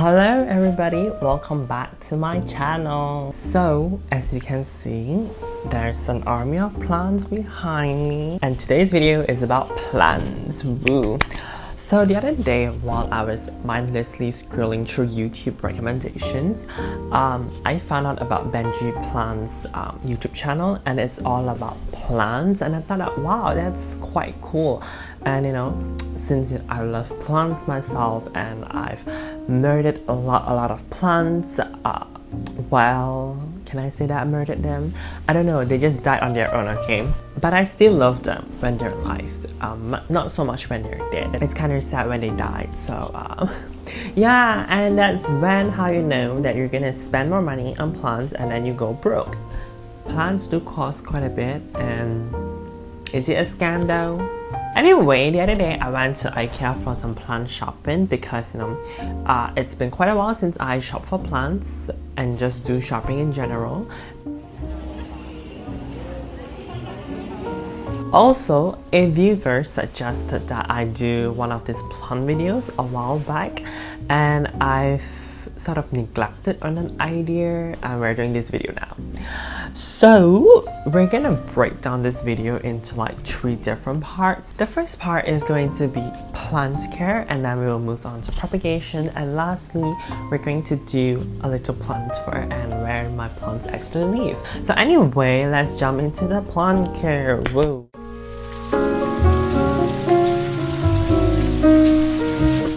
Hello everybody, welcome back to my channel. So as you can see, there's an army of plants behind me, and today's video is about plants. Woo. So the other day, while I was mindlessly scrolling through YouTube recommendations, I found out about Benji Plant's YouTube channel, and it's all about plants, and I thought that, wow, that's quite cool. And you know, since I love plants myself and I've murdered a lot of plants, well, can I say that I murdered them? I don't know, they just died on their own, okay? But I still love them when they're alive. Not so much when they're dead. It's kind of sad when they died, so yeah, and that's how you know that you're gonna spend more money on plants and then you go broke. Plants do cost quite a bit, and is it a scam though? Anyway, the other day I went to IKEA for some plant shopping because, you know, it's been quite a while since I shop for plants and just do shopping in general. Also, a viewer suggested that I do one of these plant videos a while back, and I've sort of neglected on an idea, and we're doing this video now. So we're gonna break down this video into like 3 different parts. The first part is going to be plant care, and then we will move on to propagation, and lastly we're going to do a little plant tour and where my plants actually live. So anyway, let's jump into the plant care. Whoa.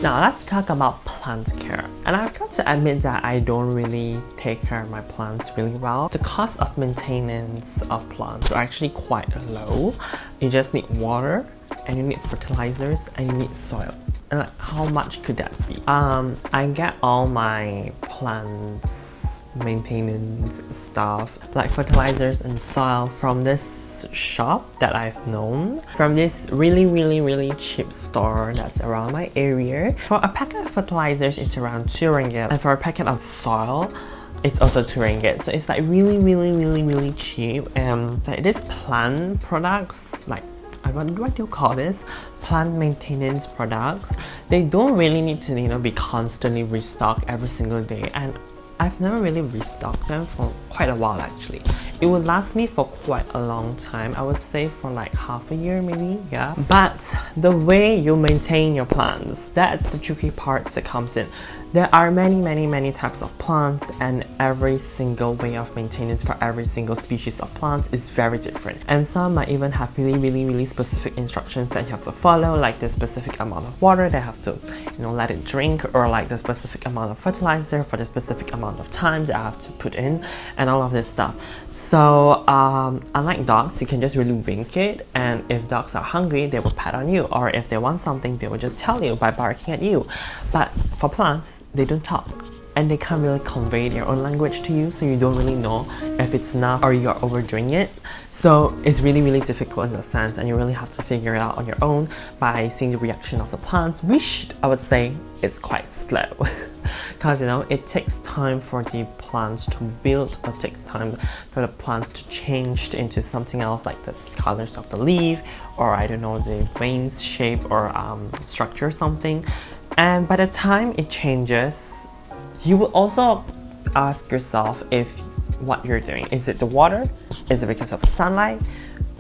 Now let's talk about plant care, and I've got to admit that I don't really take care of my plants really well. The cost of maintenance of plants are actually quite low. You just need water, and you need fertilizers, and you need soil. And like, how much could that be? I get all my plants maintenance stuff like fertilizers and soil from this shop that I've known, from this really cheap store that's around my area. For a packet of fertilizers, it's around 2 ringgit, and for a packet of soil, it's also 2 ringgit. So it's like really cheap. And like this plant products, like what do you call this? Plant maintenance products. They don't really need to, you know, be constantly restocked every single day, and I've never really restocked them for quite a while actually. It would last me for quite a long time. I would say for like half a year maybe, yeah. But the way you maintain your plants, that's the tricky part that comes in. There are many types of plants, and every single way of maintenance for every single species of plants is very different. And some might even have really specific instructions that you have to follow, like the specific amount of water they have to, you know, let it drink, or like the specific amount of fertilizer for the specific amount of time that I have to put in, and all of this stuff. So unlike dogs, you can just really wink it, and if dogs are hungry, they will pat on you, or if they want something, they will just tell you by barking at you. But for plants, they don't talk, and they can't really convey their own language to you, so you don't really know if it's enough or you're overdoing it. So it's really difficult in that sense, and you really have to figure it out on your own by seeing the reaction of the plants, which I would say it's quite slow because, you know, it takes time for the plants to build, or it takes time for the plants to change into something else, like the colors of the leaf, or I don't know, the veins shape or structure or something. And by the time it changes, you will also ask yourself if what you're doing, is it the water, is it because of the sunlight,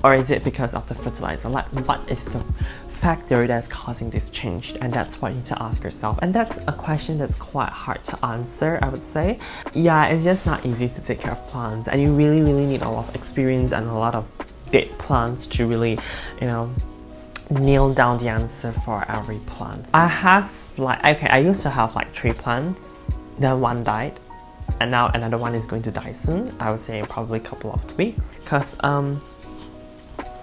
or is it because of the fertilizer? Like, what is the factor that's causing this change? And that's what you need to ask yourself, and that's a question that's quite hard to answer, I would say. Yeah, it's just not easy to take care of plants, and you really need a lot of experience and a lot of dead plants to really, you know, nail down the answer for every plant. I have I used to have like 3 plants, then 1 died, and now another one is going to die soon. I would say probably a couple of weeks, because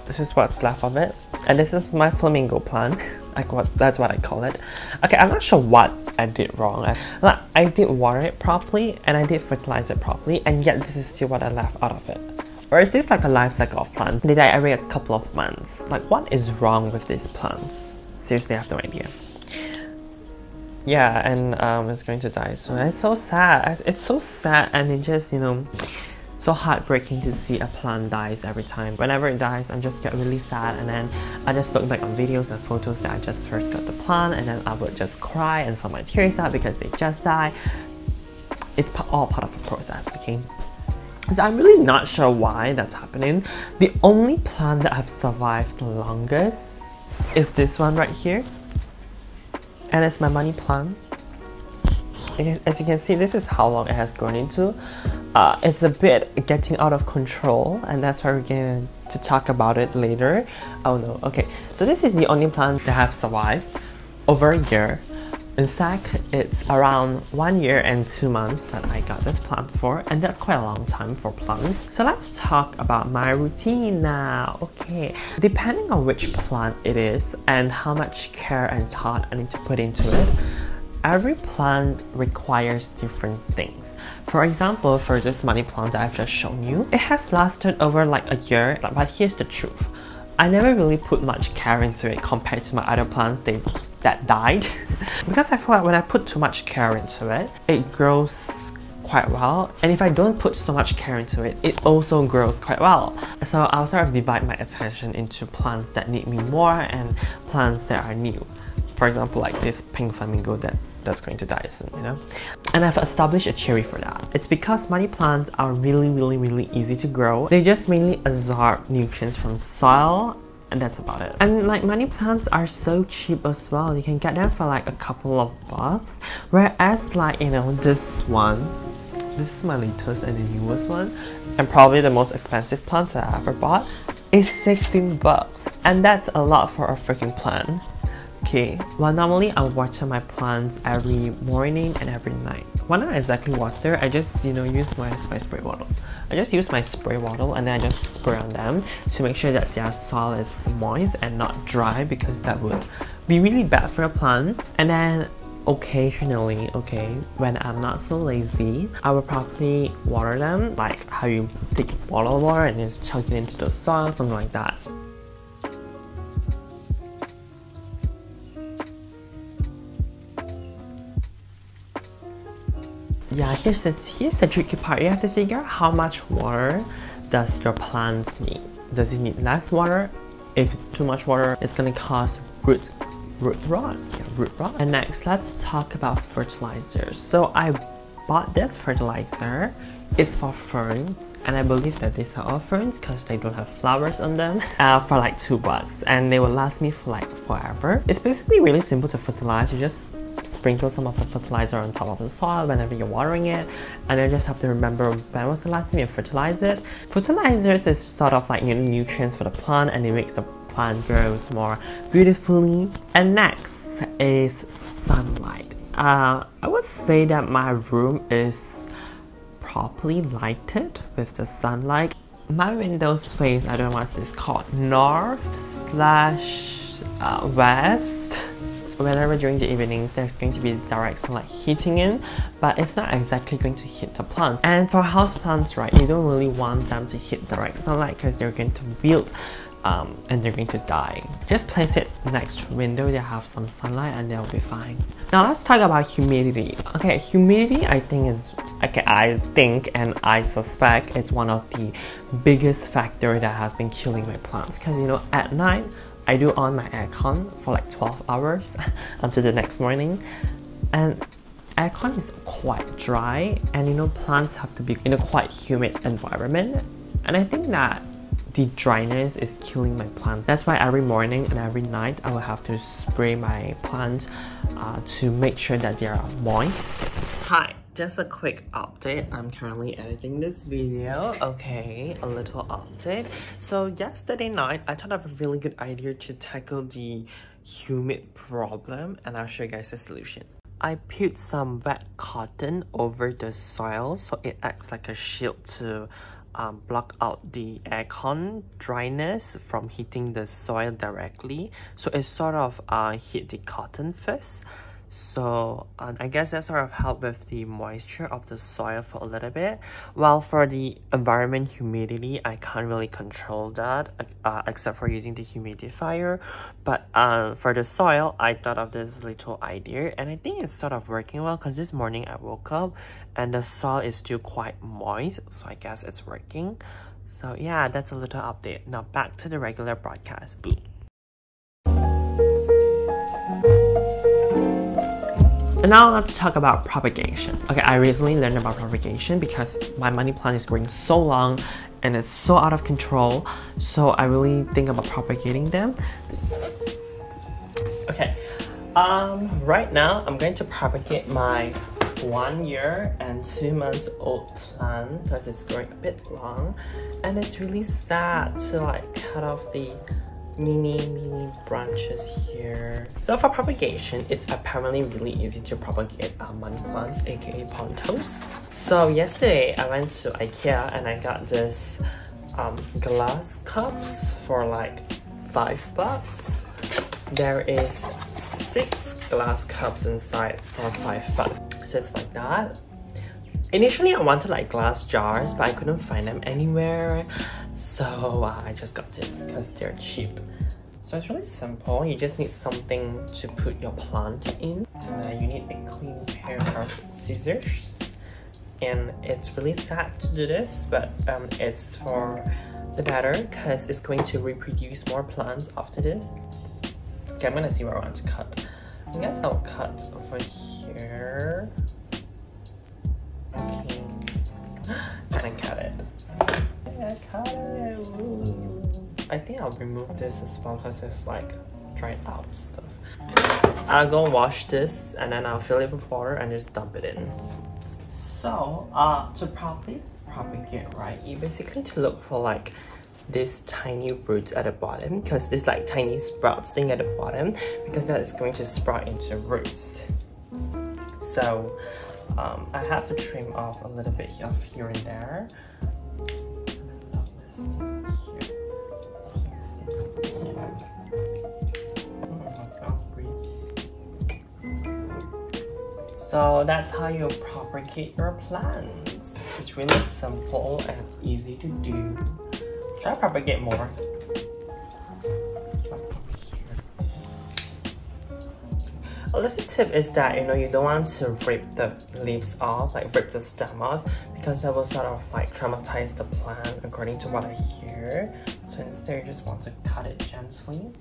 this is what's left of it, and this is my flamingo plant. That's what I call it. Okay, I'm not sure what I did wrong. I did water it properly, and I did fertilize it properly, and yet this is still what I left out of it. Or is this like a life cycle of plants? They die every couple of months. Like, what is wrong with these plants? Seriously, I have no idea. Yeah, and it's going to die soon. It's so sad. It's so sad, and it just, you know, so heartbreaking to see a plant dies every time. Whenever it dies, I just get really sad, and then I just look back on videos and photos that I just first got the plant, and then I would just cry and stop my tears out because they just died. It's all part of the process, okay? So I'm really not sure why that's happening. The only plant that have survived the longest is this one right here, and it's my money plant. As you can see, this is how long it has grown into. It's a bit getting out of control, and that's why we're going to talk about it later. Oh no, okay. So this is the only plant that have survived over a year. In fact, it's around 1 year and 2 months that I got this plant for, and that's quite a long time for plants. So let's talk about my routine now. Okay, depending on which plant it is and how much care and thought I need to put into it, every plant requires different things. For example, for this money plant that I've just shown you, it has lasted over like a year, but here's the truth. I never really put much care into it compared to my other plants that died. Because I feel like when I put too much care into it, it grows quite well. And if I don't put so much care into it, it also grows quite well. So I'll sort of divide my attention into plants that need me more and plants that are new. For example, like this pink flamingo that's going to die soon, you know? And I've established a theory for that. It's because money plants are really easy to grow. They just mainly absorb nutrients from soil, and that's about it. And like money plants are so cheap as well. You can get them for like a couple of bucks. Whereas like, you know, this one, this is my latest and the newest one, and probably the most expensive plant that I ever bought, is 16 bucks. And that's a lot for a freaking plant. Okay, well normally I water my plants every morning and every night. When I exactly water, I just, you know, use my spray bottle. I just use my spray bottle and then I just spray on them to make sure that their soil is moist and not dry, because that would be really bad for a plant. And then occasionally, okay, when I'm not so lazy, I will probably water them, like how you take a bottle of water and just chunk it into the soil, something like that. Yeah, here's the tricky part. You have to figure out how much water does your plants need. Does it need less water? If it's too much water, it's gonna cause root rot. Yeah, root rot. And next, let's talk about fertilizers. So I bought this fertilizer. It's for ferns, and I believe that these are all ferns because they don't have flowers on them, for like $2, and they will last me for like forever. It's basically really simple to fertilize. You just sprinkle some of the fertilizer on top of the soil whenever you're watering it, and you just have to remember when was the last time you fertilized it. Fertilizers is sort of like, you know, nutrients for the plant, and it makes the plant grows more beautifully. And next is sunlight. I would say that my room is properly lighted with the sunlight. My windows face, I don't know what's this called, north/west. Whenever during the evenings there's going to be direct sunlight hitting in, but it's not exactly going to hit the plants. And for house plants, right, you don't really want them to hit direct sunlight because they're going to wilt and they're going to die. Just place it next to a window that have some sunlight and they'll be fine. Now let's talk about humidity. Okay, humidity I think and I suspect it's one of the biggest factor that has been killing my plants, because you know, at night I do on my aircon for like 12 hours until the next morning, and aircon is quite dry, and you know, plants have to be in a quite humid environment, and I think that the dryness is killing my plants. That's why every morning and every night I will have to spray my plants to make sure that they are moist. Hi, just a quick update. I'm currently editing this video. Okay, a little update. So yesterday night I thought of a really good idea to tackle the humid problem, and I'll show you guys the solution. I put some wet cotton over the soil so it acts like a shield to block out the aircon dryness from hitting the soil directly. So it sort of hit the cotton first. So I guess that sort of helped with the moisture of the soil for a little bit. While for the environment humidity, I can't really control that except for using the humidifier. But for the soil, I thought of this little idea, and I think it's sort of working well because this morning I woke up and the soil is still quite moist, so I guess it's working. So yeah, that's a little update. Now back to the regular broadcast. Boom. And now let's talk about propagation. Okay, I recently learned about propagation because my money plant is growing so long and it's so out of control. So I really think about propagating them. Okay, right now I'm going to propagate my 1 year and 2 months old plant because it's growing a bit long, and it's really sad to like cut off the mini branches here. So for propagation, it's apparently really easy to propagate money plants, aka pontos. So yesterday I went to IKEA and I got this glass cups for like $5. There is 6 glass cups inside for $5. So it's like that. Initially I wanted like glass jars, but I couldn't find them anywhere. So I just got this because they're cheap. So it's really simple. You just need something to put your plant in. And you need a clean pair of scissors. And it's really sad to do this, but it's for the better because it's going to reproduce more plants after this. Okay, I'm gonna see where I want to cut. I guess I'll cut over here. Okay. And I cut it. I cut it. Ooh. I think I'll remove this as well because it's like dried out stuff. I'll go wash this and then I'll fill it with water and just dump it in. So to properly propagate, right, you basically to look for like these tiny roots at the bottom, because there's like tiny sprouts thing at the bottom, because that is going to sprout into roots. So I have to trim off a little bit of here and there. So that's how you propagate your plants. It's really simple and easy to do. Try to propagate more. A little tip is that you don't want to rip the leaves off, like rip the stem off, because that will sort of like traumatize the plant according to what I hear. So instead you just want to cut it gently.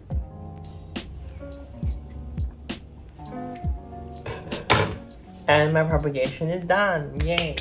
And my propagation is done. Yay!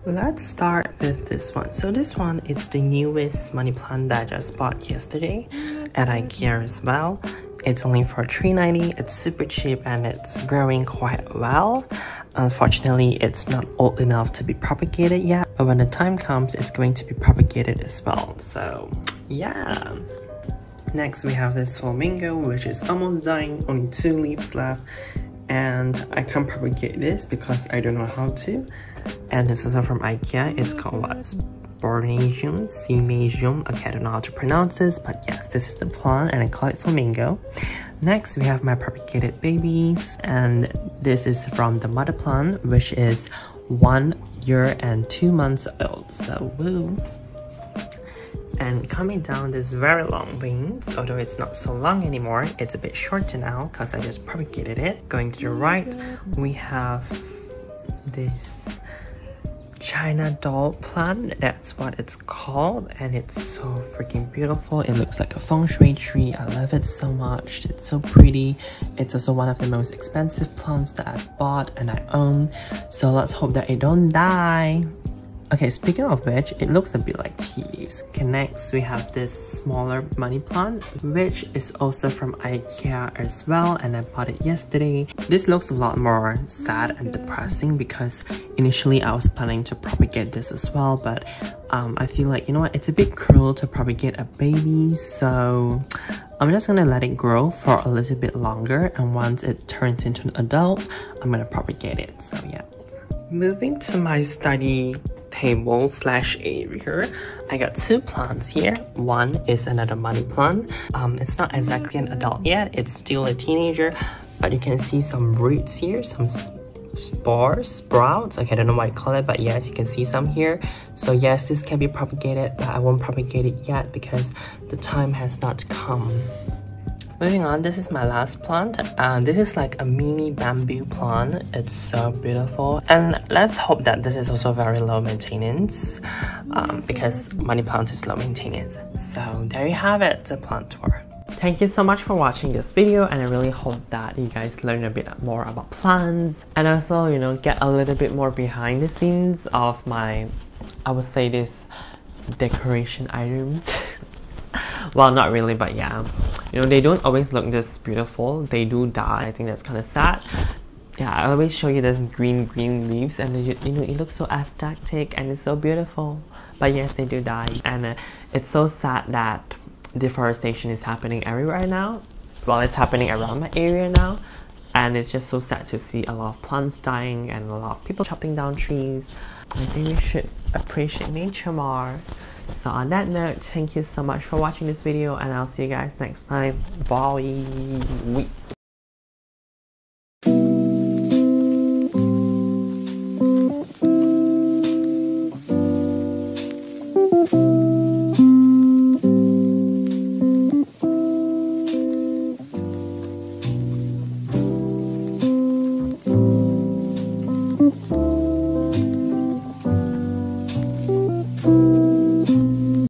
Let's start with this one. So this one is the newest money plant that I just bought yesterday at IKEA as well. It's only for $3.90. It's super cheap and it's growing quite well. Unfortunately, it's not old enough to be propagated yet, but when the time comes, it's going to be propagated as well. So yeah. Next, we have this flamingo, which is almost dying, only 2 leaves left. And I can't propagate this because I don't know how to. And this is also from IKEA. It's called what? Bornesium, Cimasium. Okay, I don't know how to pronounce this, but yes, this is the plant and I call it flamingo. Next, we have my propagated babies, and this is from the mother plant, which is 1 year and 2 months old. So woo! And coming down this very long wings, although it's not so long anymore, it's a bit shorter now because I just propagated it. Going to the right, we have this China doll plant, that's what it's called, and it's so freaking beautiful. It looks like a feng shui tree. I love it so much. It's so pretty. It's also one of the most expensive plants that I've bought and I own, so let's hope that it don't die. Okay, speaking of which, it looks a bit like tea leaves. Okay, next we have this smaller money plant, which is also from IKEA as well, and I bought it yesterday. This looks a lot more sad and depressing because initially I was planning to propagate this as well, but I feel like, you know what, it's a bit cruel to propagate a baby, so I'm just gonna let it grow for a little bit longer, and once it turns into an adult, I'm gonna propagate it, so yeah. Moving to my study table slash area, I got two plants here. One is another money plant. It's not exactly an adult yet, it's still a teenager, but you can see some roots here, some sprouts. Okay, I don't know what I call it, but yes, you can see some here. So yes, this can be propagated, but I won't propagate it yet because the time has not come. Moving on, this is my last plant. This is like a mini bamboo plant. It's so beautiful, and let's hope that this is also very low maintenance because money plant is low maintenance. So there you have it, the plant tour. Thank you so much for watching this video, and I really hope that you guys learn a bit more about plants and also, you know, get a little bit more behind the scenes of my, I would say, this decoration items. Well, not really, but yeah, you know, they don't always look this beautiful. They do die. I think that's kind of sad. Yeah, I always show you this green leaves, and you know, it looks so aesthetic and it's so beautiful, but yes, they do die, and it's so sad that deforestation is happening everywhere now. Well, it's happening around my area now, and it's just so sad to see a lot of plants dying and a lot of people chopping down trees. I think we should appreciate nature more. So on that note, thank you so much for watching this video, and I'll see you guys next time. Bye.